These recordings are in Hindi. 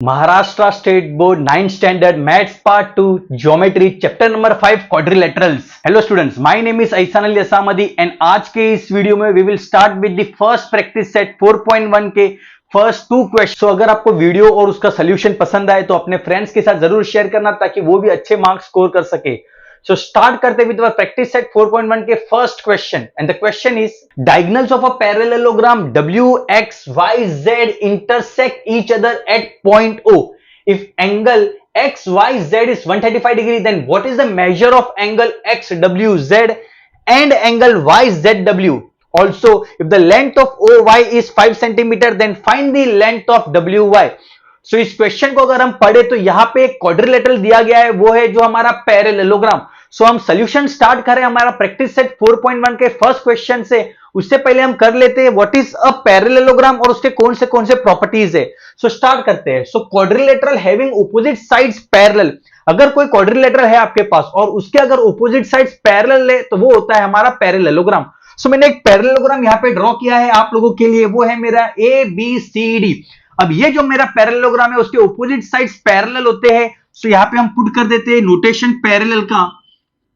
Maharashtra State Board 9th Standard Maths Part 2 Geometry Chapter number 5 Quadrilaterals. Hello students, my name is Aisan Ali Asamadi and आज के इस वीडियो में we will start with the first practice set 4.1 के फर्स्ट 2 क्वेश्चन। So अगर आपको वीडियो और उसका सोल्यूशन पसंद आए तो अपने फ्रेंड्स के साथ जरूर शेयर करना ताकि वो भी अच्छे मार्क्स स्कोर कर सके। So start करते विद आवर प्रैक्टिस सेट 4.1 के first question and the question is diagonals of a parallelogram WXYZ intersect each other at point O. If angle XYZ is 135 degree, then what is the measure of angle XWZ and angle YZW? Also, if the length of OY is 5 centimeter, then find the length of WY. So इस क्वेश्चन को अगर हम पढ़े तो यहां पे एक क्वाड्रिलेटरल दिया गया है, वो है जो हमारा पैरेललोग्राम। सो हम सॉल्यूशन स्टार्ट करें हमारा प्रैक्टिस सेट 4.1 के फर्स्ट क्वेश्चन से। उससे पहले हम कर लेते हैं व्हाट इज अ पैरेललोग्राम और उसके कौन से प्रॉपर्टीज है। सो स्टार्ट करते हैं। So quadrilateral having opposite sides parallel. अगर कोई क्वाड्रिलेटरल है आपके पास और उसके अगर ऑपोजिट साइड्स पैरेलल है तो वो होता है हमारा पैरेललोग्राम। सो मैंने एक पैरेललोग्राम यहां पे ड्रॉ किया है आप लोगों के लिए, वो है मेरा ABCD। अब ये जो मेरा पैरेललोग्राम है उसके ऑपोजिट साइड्स पैरेलल होते हैं। सो यहां पे हम पुट कर देते हैं नोटेशन पैरेलल का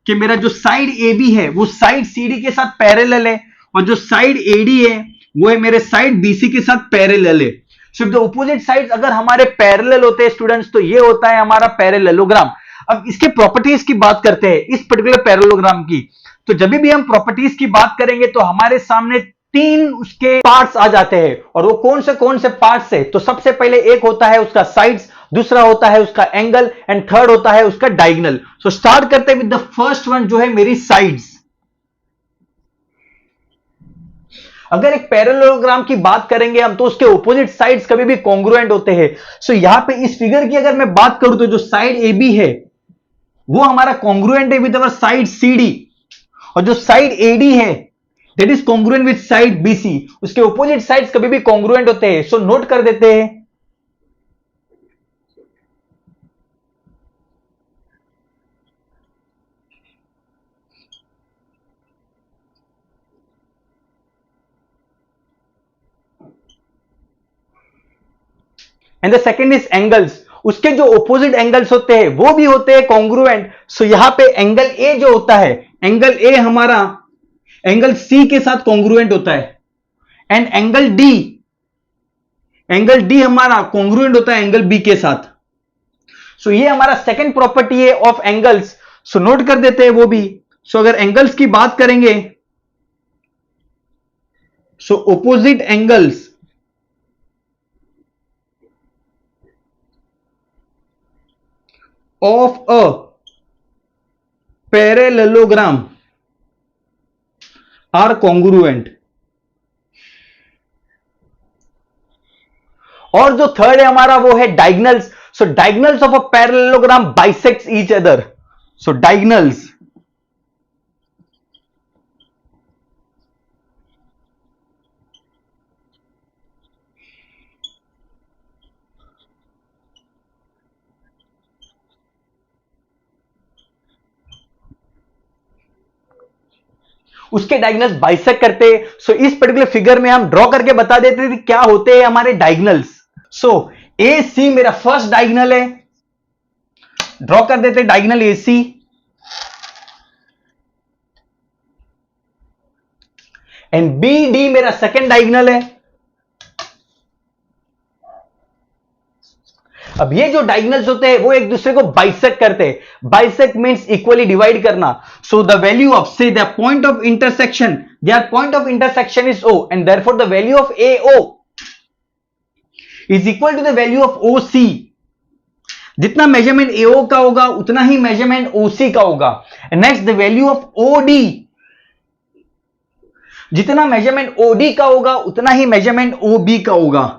कि मेरा जो साइड AB है वो साइड CD के साथ पैरेलल है और जो साइड AD है वो है मेरे साइड BC के साथ पैरेलल है। सो द ऑपोजिट साइड्स अगर हमारे पैरेलल होते हैं स्टूडेंट्स तो ये होता है हमारा पैरेललोग्राम। अब इसके प्रॉपर्टीज की बात करते हैं इस पर्टिकुलर पैरेललोग्राम की। तो जब भी हम प्रॉपर्टीज की बात करेंगे तो हमारे सामने 3 उसके पार्ट्स आ जाते हैं और वो कौन से पार्ट्स है। तो सबसे पहले एक होता है उसका साइड्स, दूसरा होता है उसका एंगल एंड थर्ड होता है उसका डायगोनल। सो स्टार्ट करते हैं विद द फर्स्ट वन जो है मेरी साइड्स। अगर एक पैरेललोग्राम की बात करेंगे हम तो उसके ऑपोजिट साइड्स कभी भी कॉन्ग्रुएंट होते हैं। सो यहां पे इस फिगर की अगर मैं बात करूं तो जो साइड AB है वो हमारा कॉन्ग्रुएंट है विद अवर साइड CD और जो साइड AD है that is congruent with side BC। उसके ऑपोजिट साइड्स कभी भी कॉन्ग्रुएंट होते हैं। सो नोट कर देते हैं। And the second is angles. उसके जो ऑपोजिट एंगल्स होते हैं वो भी होते हैं कॉन्ग्रुएंट। सो यहां पे एंगल A जो होता है, एंगल A हमारा एंगल C के साथ कॉन्ग्रुएंट होता है एंड एंगल D हमारा कॉन्ग्रुएंट होता है एंगल B के साथ। सो ये हमारा सेकंड प्रॉपर्टी है ऑफ एंगल्स। सो नोट कर देते हैं वो भी। सो अगर एंगल्स की बात करेंगे so opposite angles of a parallelogram are congruent। और जो थर्ड है हमारा वो है diagonals. So diagonals of a parallelogram bisects each other. So diagonals उसके डायगोनल्स बाइसेक्ट करते हैं। सो इस पर्टिकुलर फिगर में हम ड्रॉ करके बता देते थे क्या होते हैं हमारे डायगोनल्स। सो AC मेरा फर्स्ट डायगोनल है, ड्रॉ कर देते डायगोनल AC। एंड BD मेरा सेकंड डायगोनल है। अब ये जो डायगोनल्स होते हैं वो एक दूसरे को बाइसेक्ट करते हैं। बाइसेक्ट मींस इक्वली डिवाइड करना। So the value of say the point of intersection, their point of intersection is O and therefore the value of AO is equal to the value of OC। जितना मेजरमेंट AO का होगा उतना ही मेजरमेंट OC का होगा। Next the value of OD, जितना मेजरमेंट OD का होगा उतना ही मेजरमेंट OB का होगा।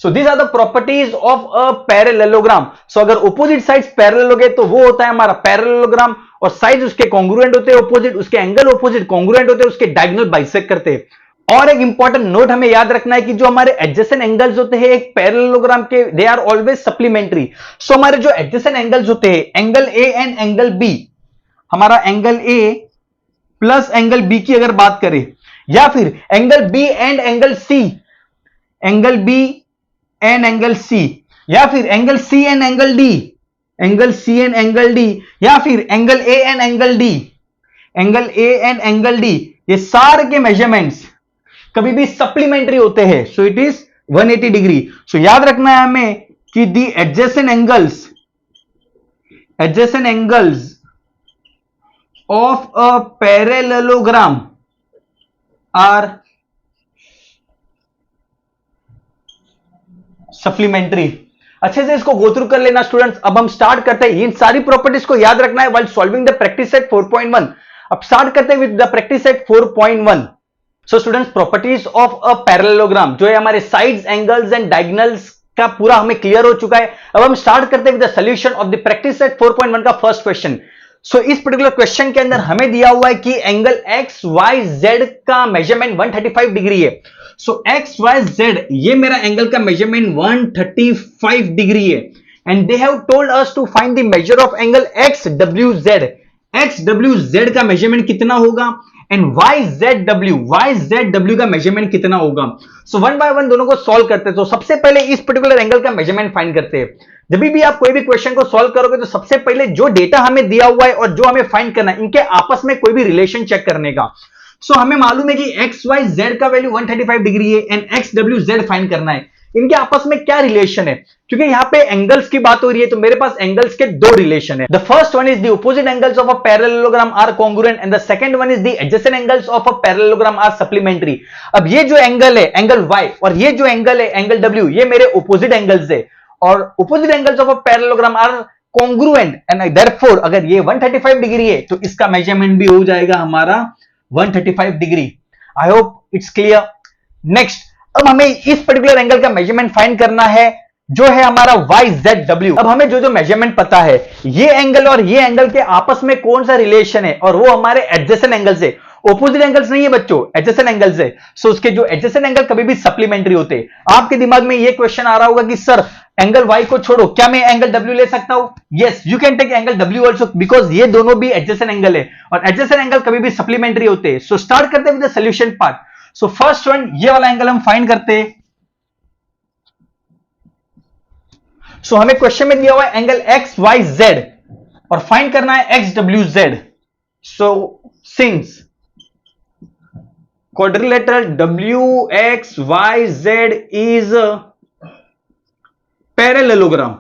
So these are the properties of a parallelogram. So अगर opposite sides parallel हो गए तो वो होता है हमारा पैरेललोग्राम और साइड्स उसके कॉन्ग्रुएंट होते हैं ऑपोजिट, उसके एंगल ऑपोजिट कॉन्ग्रुएंट होते हैं, उसके डायगोनल बाइसेक्ट करते हैं। और एक इंपॉर्टेंट नोट हमें याद रखना है कि जो हमारे एडजेसेंट एंगल्स होते हैं एक पैरेललोग्राम के they are always supplementary. So हमारे जो एडजेसेंट एंगल्स होते हैं angle A and angle B, हमारा angle A plus angle B की अगर बात करें या फिर angle B and angle C, angle B and angle C, या फिर angle C and angle D, angle C and angle D, या फिर angle A and angle D, angle A and angle D, ये सारे के मेजरमेंट्स कभी भी सप्लीमेंट्री होते हैं, so it is 180 degree. So याद रखना है हमें कि the adjacent angles of a parallelogram are supplementary. अच्छे से इसको गो थ्रू कर लेना स्टूडेंट्स। अब हम स्टार्ट करते हैं, इन सारी प्रॉपर्टीज को याद रखना है while solving the practice set 4.1। अब स्टार्ट करते हैं with the practice set 4.1। So students, properties of a parallelogram, जो है हमारे साइड्स, एंगल्स एंड डायगोनल्स का पूरा हमें क्लियर हो चुका है। अब हम स्टार्ट करते हैं with the solution of the practice set 4.1 का फर्स्ट क्वेश्चन। सो इस पर्टिकुलर क्वेश्चन के अंदर हमें दिया हुआ है कि एंगल एक्स वाई जेड का मेजरमेंट 135 डिग्री है। सो एक्स वाई जेड, ये मेरा एंगल का मेजरमेंट 135 डिग्री है, and they have told us to find the measure of angle X W Z. X W Z का मेजरमेंट कितना होगा एंड वाई जेड डब्ल्यू का मेजरमेंट कितना होगा। सो वन बाय वन दोनों को सॉल्व करते हैं। तो सबसे पहले इस पर्टिकुलर एंगल का मेजरमेंट फाइंड करते हैं। जब भी आप कोई भी क्वेश्चन को सॉल्व करोगे तो सबसे पहले जो डेटा हमें दिया हुआ है और जो हमें फाइंड करना है, इनके आपस में कोई भी रिलेशन चेक करने का। सो हमें मालूम है कि एक्स वाई जेड का वैल्यू 135 डिग्री है and X W Z find करना है। इनके आपस में क्या रिलेशन है, क्योंकि यहां पे एंगल्स की बात हो रही है तो मेरे पास एंगल्स के दो रिलेशन है। The first one is the opposite angles of a parallelogram are congruent and the second one is the adjacent angles of a parallelogram are supplementary. अब ये जो एंगल है एंगल y और ये जो एंगल है एंगल w, ये मेरे ऑपोजिट एंगल्स है और opposite angles of a parallelogram are congruent and therefore अगर ये 135 डिग्री है तो इसका मेजरमेंट भी हो जाएगा हमारा 135 degree. I hope it's clear. Next, अब हमें इस पर्टिकुलर एंगल का मेजरमेंट फाइंड करना है जो है हमारा वाई जेड डब्ल्यू। अब हमें जो जो मेजरमेंट पता है, ये एंगल और ये एंगल के आपस में कौन सा रिलेशन है, और वो हमारे एडजेसेंट एंगल्स है, ऑपोजिट एंगल्स नहीं है बच्चों, एडजेसेंट एंगल्स है। सो उसके जो एडजेसेंट एंगल कभी भी सप्लीमेंट्री होते हैं। आपके दिमाग में ये क्वेश्चन आ रहा होगा कि सर एंगल y को छोड़ो, क्या मैं एंगल w ले सकता हूं? Yes, you can take angle w also because ये दोनों भी एडजेसेंट एंगल है और एडजेसेंट एंगल कभी भी सप्लीमेंट्री होते हैं। सो स्टार्ट करते हैं with the solution part. So first one, ये वाला एंगल हम फाइंड करते हैं। सो हमें क्वेश्चन में दिया हुआ है एंगल एक्स वाई जेड और फाइंड करना है x W Z. So since quadrilateral WXYZ is a parallelogram,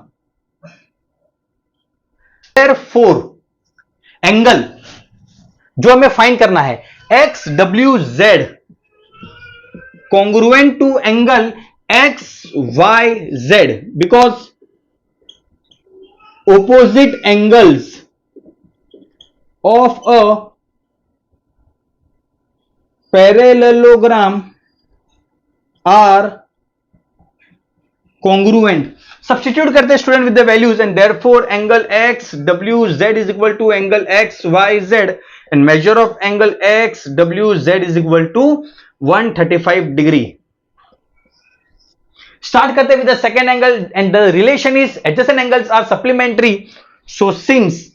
therefore angle जो हमें फाइंड करना है XWZ congruent to angle XYZ because opposite angles of a parallelogram are congruent. Substitute करते हैं student with the values and therefore angle X W Z is equal to angle X Y Z and measure of angle X W Z is equal to 135 degree. Start करते हैं with the second angle and the relation is adjacent angles are supplementary. So since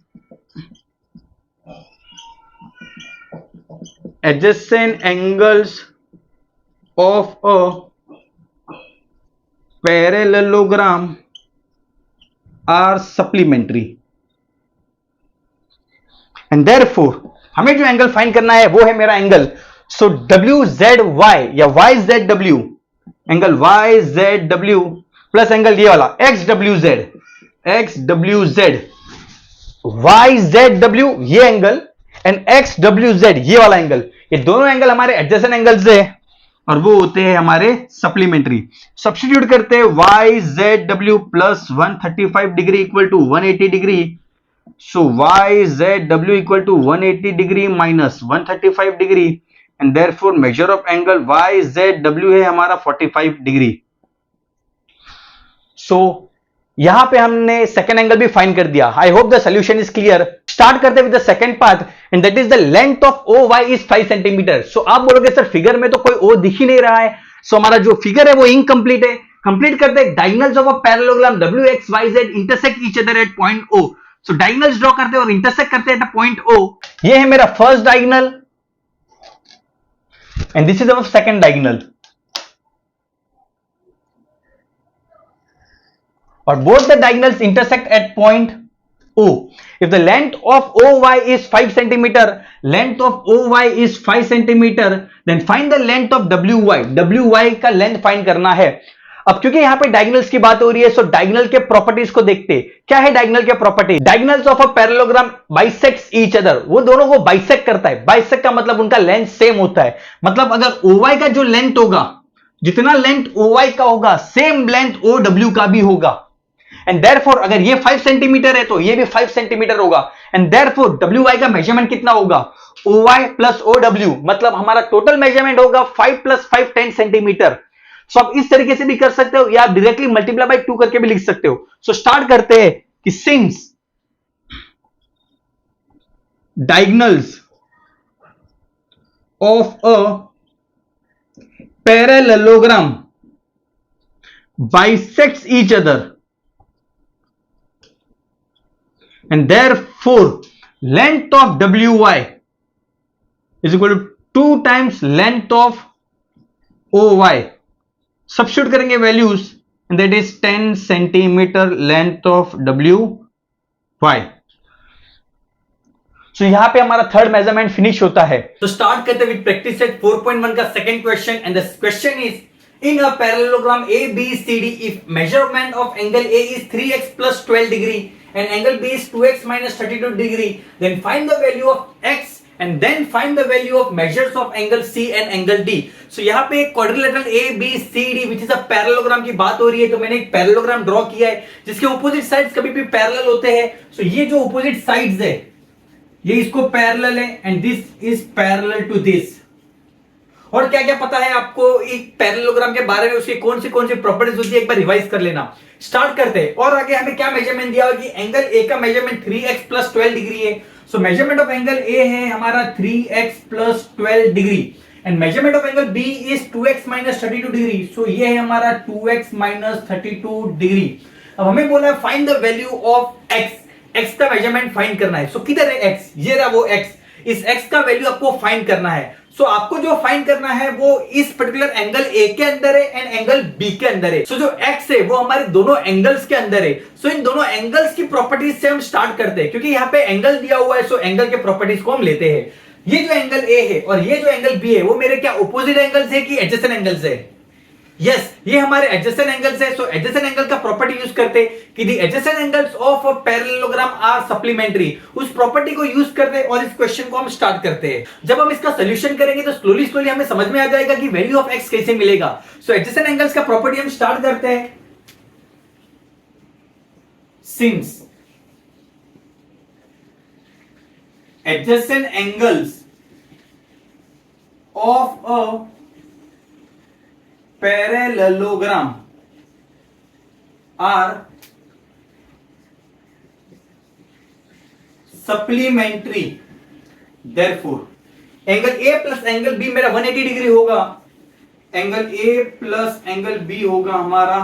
adjacent angles of a parallelogram are supplementary and therefore हमें जो एंगल फाइंड करना है वो है मेरा angle. So W Z Y या Y Z W, angle Y Z W plus angle ये वाला X W Z Y Z W ये angle and X W Z ये वाला एंगल, ये दोनों एंगल हमारे एडजेसेंट एंगल्स है और वो होते हैं हमारे सप्लीमेंट्री। सब्स्टिट्यूट करते हैं Y Z W plus 135 degree equal to 180 degree. So Y Z W equal to 180 degree minus 135 degree and therefore measure of angle Y Z W है हमारा 45 डिग्री। सो यहां पे हमने सेकेंड एंगल भी फाइंड कर दिया। I hope the solution is clear. Start करते with the second part and that is the length of O Y is 5 centimetre. So आप बोलोगे सर फिगर में तो कोई ओ दिख ही नहीं रहा है, सो हमारा जो फिगर है वो इनकम्प्लीट है। कंप्लीट करते हैं diagonals of a parallelogram W X Y Z intersect each other at point O. So diagonals draw करते हैं और इंटरसेक्ट करते हैं एट पॉइंट ओ। ये है मेरा first diagonal and this is our second diagonal और both the diagonals intersect at point O. If the length of OY is 5 centimeter, length of OY is 5 centimeter, then find the length of WY. WY का लेंथ फाइंड करना है। अब क्योंकि यहां पे डायगोनल्स की बात हो रही है, सो डायगोनल के प्रॉपर्टीज को देखते हैं। क्या है डायगोनल के property? Diagonals of a parallelogram bisects each other, वो दोनों को बाइसेक्ट करता है। बाइसेक्ट का मतलब उनका लेंथ सेम होता है। मतलब अगर OY का जो लेंथ होगा, जितना लेंथ OY का होगा, सेम लेंथ OW का भी होगा। एंड देयरफॉर अगर ये 5 सेंटीमीटर है तो ये भी 5 सेंटीमीटर होगा। एंड देयरफॉर WY का मेजरमेंट कितना होगा? OY प्लस OW, मतलब हमारा टोटल मेजरमेंट होगा 5 प्लस 5 10 सेंटीमीटर। सो आप इस तरीके से भी कर सकते हो या आप डायरेक्टली मल्टीप्लाई बाय 2 करके भी लिख सकते हो। सो स्टार्ट करते हैं कि since diagonals of a parallelogram bisects each other and therefore length of WY is equal to 2 times length of OY. Substitute करेंगे values and that is 10 centimeter length of WY. So यहां पे हमारा थर्ड मेजरमेंट फिनिश होता है। तो स्टार्ट करते हैं विद प्रैक्टिस सेट 4.1 का second question and the question is in a parallelogram ABCD if measurement of angle A is 3x plus 12 degree and angle B is 2x minus 32 degree, then find the value of x and then find the value of measures of angle C and angle D. So यहाँ पे quadrilateral ABCD which is a parallelogram की बात हो रही है। तो मैंने एक parallelogram ड्रॉ किया है जिसके opposite sides कभी भी parallel होते हैं। So ये जो opposite sides है ये इसको parallel है and this is parallel to this। और क्या क्या पता है आपको एक पैरेललोग्राम के बारे में, उसकी कौन सी प्रॉपर्टीज होती है, एक बार रिवाइज कर लेना। स्टार्ट करते हैं। और आगे हमें क्या मेजरमेंट दिया हुआ कि एंगल ए का मेजरमेंट 3x प्लस 12 डिग्री है। So measurement of angle A है हमारा 3x plus 12 degree and measurement of angle B is 2x minus 32 degree. So ये है हमारा 2x माइनस 32 डिग्री। अब हमें बोला find the value of x का मेजरमेंट फाइंड करना है। सो किधर है x? ये रहा वो x। इस x का वैल्यू आपको फाइंड करना है। सो आपको जो फाइंड करना है वो इस पर्टिकुलर एंगल ए के अंदर है एंड एंगल बी के अंदर है। सो जो x है वो हमारे दोनों एंगल्स के अंदर है। सो इन दोनों एंगल्स की प्रॉपर्टीज से हम स्टार्ट करते हैं क्योंकि यहाँ पे एंगल दिया हुआ है। सो एंगल के प्रॉपर्टीज को हम लेते हैं। ये जो एंगल ए है और ये जो एंगल बी है वो मेरे क्या ऑपोजिट एंगल्स है कि एडजेसेंट एंगल्स है? यस, ये हमारे एडजेसेंट एंगल्स है। सो एडजेसेंट एंगल का प्रॉपर्टी यूज करते कि the adjacent angles of a parallelogram are supplementary. उस प्रॉपर्टी को यूज करते और इस क्वेश्चन को हम स्टार्ट करते हैं। जब हम इसका सॉल्यूशन करेंगे तो स्लोली हमें समझ में आ जाएगा कि वैल्यू ऑफ एक्स कैसे मिलेगा। सो एडजेसेंट एंगल्स का प्रॉपर्टी हम स्टार्ट करते हैं। Since adjacent angles of a parallelogram are supplementary, therefore angle A plus angle B मेरा 180 डिग्री होगा। Angle A plus angle B होगा हमारा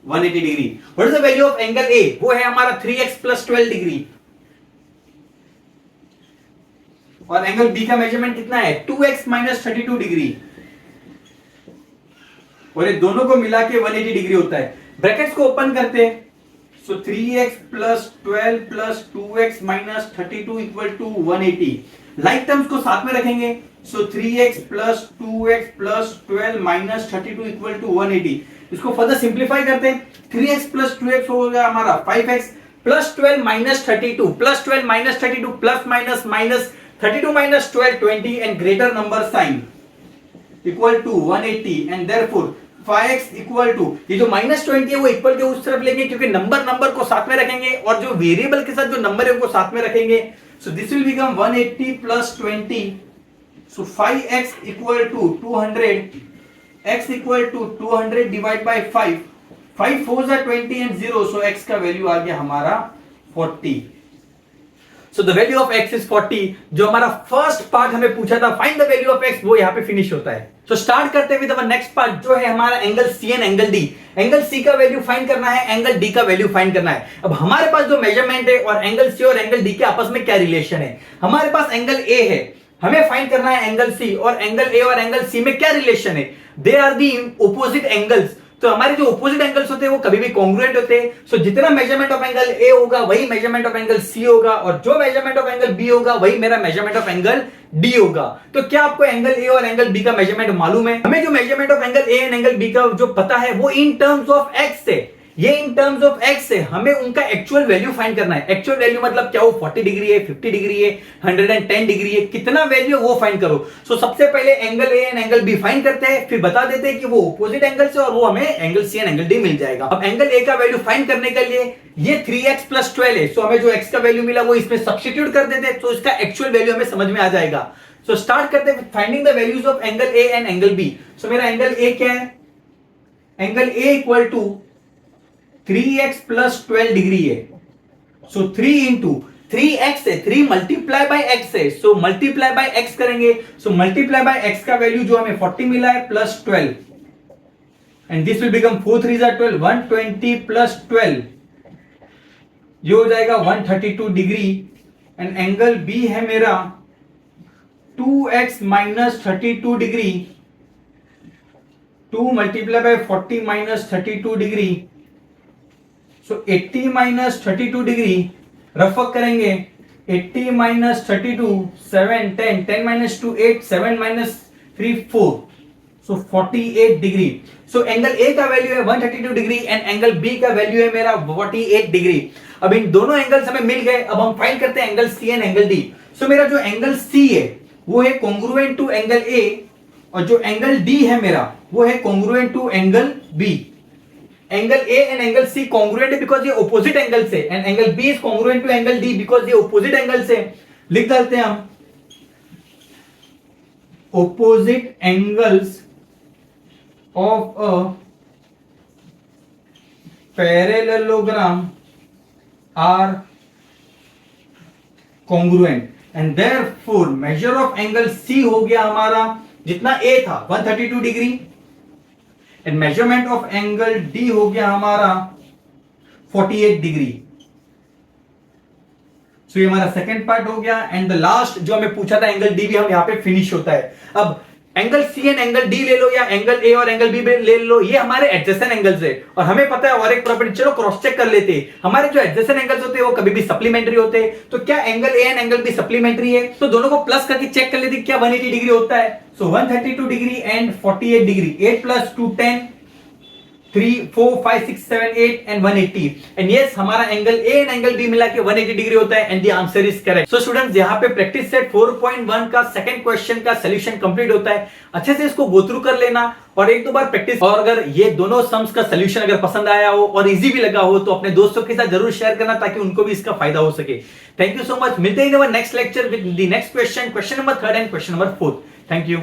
180 degree. What is the value of angle A? वो है हमारा 3x प्लस 12 डिग्री और एंगल B का मेजरमेंट कितना है? 2x माइनस 32 डिग्री और ये दोनों को मिला के 180 डिग्री होता है। ब्रैकेट्स को ओपन करते हैं। So 3x plus 12 plus 2x minus 32 equal to 180। Like terms को साथ में रखेंगे। So 3x plus 2x plus 12 minus 32 equal to 180। इसको फर्दर सिंप्लीफाई करते हैं। 3x प्लस 2x हो गया हमारा 5x plus 12 minus 32 plus 12 minus 32 plus minus minus 32 minus 12 20 and greater number sign equal to 180 and therefore 5x equal to ये जो माइनस 20 है वो इक्वल के उस तरफ लेंगे क्योंकि नंबर को साथ में रखेंगे और जो वेरिएबल के साथ जो नंबर है उनको साथ में रखेंगे। So this will become 180 plus 20। So 5x equal to 200, x equal to 200 divide by 5, 5 4 जा 20 एंड 0। सो x का वैल्यू आ गया हमारा 40। So the value of x is 40। जो हमारा फर्स्ट पार्ट हमें पूछा था find the value of x, वो यहाँ पे फिनिश होता है। सो स्टार्ट करते हैं विद अवर नेक्स्ट पार्ट जो है हमारा angle C and angle D। Angle C का वैल्यू फाइंड करना है, एंगल D का वैल्यू फाइंड करना है। अब हमारे पास जो मेजरमेंट है और एंगल C और एंगल D के आपस में क्या रिलेशन है? हमारे पास एंगल A है, हमें फाइंड करना है एंगल C और एंगल A और एंगल C में क्या रिलेशन है? They are the opposite angles. तो हमारे जो ऑपोजिट एंगल्स होते हैं वो कभी भी कॉन्ग्रुएंट होते हैं। सो जितना मेजरमेंट ऑफ एंगल ए होगा वही मेजरमेंट ऑफ एंगल सी होगा, और जो मेजरमेंट ऑफ एंगल बी होगा वही मेरा मेजरमेंट ऑफ एंगल डी होगा। तो क्या आपको एंगल ए और एंगल बी का मेजरमेंट मालूम है? हमें जो measurement of angle A and angle B का जो पता है वो इन टर्म्स ऑफ एक्स है, ये इन टर्म्स ऑफ एक्स है। हमें उनका एक्चुअल वैल्यू फाइंड करना है। एक्चुअल वैल्यू मतलब क्या, वो 40 डिग्री है, 50 डिग्री है, 110 डिग्री है, कितना वैल्यू है वो फाइंड करो। सो सबसे पहले angle A and angle B find करते हैं, फिर बता देते हैं कि वो ऑपोजिट एंगल से, और वो हमें angle C and angle D मिल जाएगा। अब एंगल ए का वैल्यू फाइंड करने के लिए ये 3x + 12 है। सो हमें जो x का वैल्यू मिला वो इसमें सब्स्टिट्यूट कर देते हैं, तो इसका एक्चुअल वैल्यू हमें समझ में आ जाएगा। सो स्टार्ट करते हैं finding the values of angle A and angle B. So मेरा एंगल ए क्या है? Angle A equal to 3x + 12 degree है। सो 3 इंटू 3x है, 3 मल्टीप्लाई बाय x है, सो मल्टीप्लाई बाय x करेंगे। सो मल्टीप्लाई बाय x का वैल्यू जो हमें 40 मिला है plus 12, and this will become 4 3 12, 120 + 12, ये हो जाएगा 132 डिग्री। एंड एंगल बी है मेरा 2x - 32 degree, 2 multiply by 40 - 32 degree, so 80 - 32 degree. Rough work करेंगे, 80 - 32, 7 10, 10 - 2 8, 7 - 3 4, सो 48 डिग्री। सो एंगल ए का वैल्यू है 132 डिग्री एंड एंगल बी का वैल्यू है मेरा 48 डिग्री। अब इन दोनों एंगल्स हमें मिल गए। अब हम फाइंड करते हैं angle C and angle D. So मेरा जो एंगल सी है वो है कॉन्ग्रुएंट टू एंगल ए, और जो एंगल डी है मेरा वो है congruent to angle B. Angle A and angle C congruent है बिकॉज ये ऑपोजिट एंगल से, and angle B is congruent to angle D because ये ऑपोजिट एंगल से। लिख डालते हैं हम, opposite angles of a parallelogram are congruent, and therefore measure of angle C हो गया हमारा, जितना ए था 132 degree, and measurement of angle D हो गया हमारा 48 डिग्री। सो ये हमारा सेकेंड पार्ट हो गया। एंड द लास्ट जो हमें पूछा था एंगल डी भी हम यहां पे फिनिश होता है। अब angle C and angle D ले लो या एंगल ए और एंगल बी ले लो, ये हमारे एडजेसेंट एंगल्स है, और हमें पता है और एक प्रॉपर्टी, चलो क्रॉस चेक कर लेते हैं। हमारे जो एडजेसेंट एंगल्स होते हैं वो कभी भी सप्लीमेंट्री होते हैं। तो क्या angle A and angle B supplementary है? तो दोनों को प्लस करके चेक कर लेते हैं क्या 180 डिग्री होता है। सो 132 degree and 48 degree, 8 + 2 10, 3 4 5 6 7 8 and 180, and yes हमारा angle A and angle B मिला के 180 डिग्री होता है, and the answer is correct. So students, यहाँ पे प्रैक्टिस सेट 4.1 का सेकंड क्वेश्चन का सॉल्यूशन कंप्लीट होता है। अच्छे से इसको गो थ्रू कर लेना और एक दो बार प्रैक्टिस, और अगर ये दोनों सम्स का सॉल्यूशन अगर पसंद आया हो और इजी भी लगा हो तो अपने दोस्तों के साथ जरूर शेयर करना ताकि उनको भी इसका फायदा हो सके। Thank you so much. मिलते हैं next lecture with the next question number 3 and question number 4। Thank you.